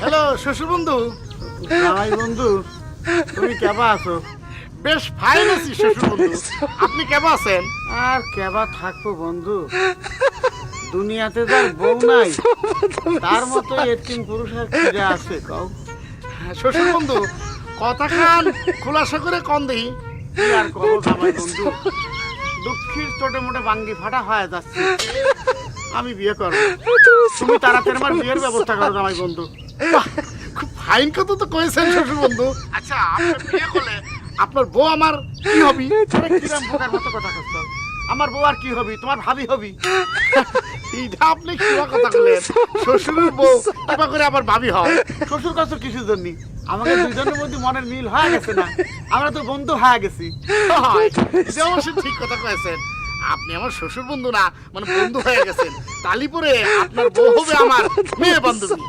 Hello শ্বশুর বন্ধু। জামাই বন্ধু, তুমি কেবা আছো? বেশ ফাইন আছি শ্বশুর বন্ধু, আপনি কেমন আছেন? আর কেবা থাকবো বন্ধু, দুনিয়াতে যার বউ নাই তার মতো এতিম পুরুষ আর খিরা আছে কও? শ্বশুর বন্ধু কথা খান খোলাসা করে কন দেই। কি আর কব জামাই বন্ধু, দুঃখীর ছোট মোটে বাঙ্গি ফাটা হয়ে যাচ্ছে। আমি বিয়ে করবো, তুমি তাড়াতাড়ি আমার বিয়ের ব্যবস্থা করো জামাই বন্ধু। বাহ, খুব ফাইন কথা তো কয়েছেন শ্বশুর বন্ধু। আচ্ছা আপনি বিয়ে করলে আপনার বউ আমার কি হবি? আরে কিরাম বোকার মতো কথা করছো? আমার বউ আর কি হবি? তোমার ভাবি হবি। এইটা আপনি কিবা কথা বলেন? শ্বশুরের বউ কিবা করে আবার ভাবি হয়? শ্বশুর কাছে কিসের জন্য? আমাকে দুজনের মধ্যে মনের মিল হয়ে গেছে না? আমরা তো বন্ধু হয়ে গেছি। হয়, এটা অবশ্য ঠিক কথা কয়েছেন। আপনি আমার শ্বশুর বন্ধু না, মানে বন্ধু হয়ে গেছেন। তালি পরে আপনার বউ হবে আমার মেয়ে বান্ধবী।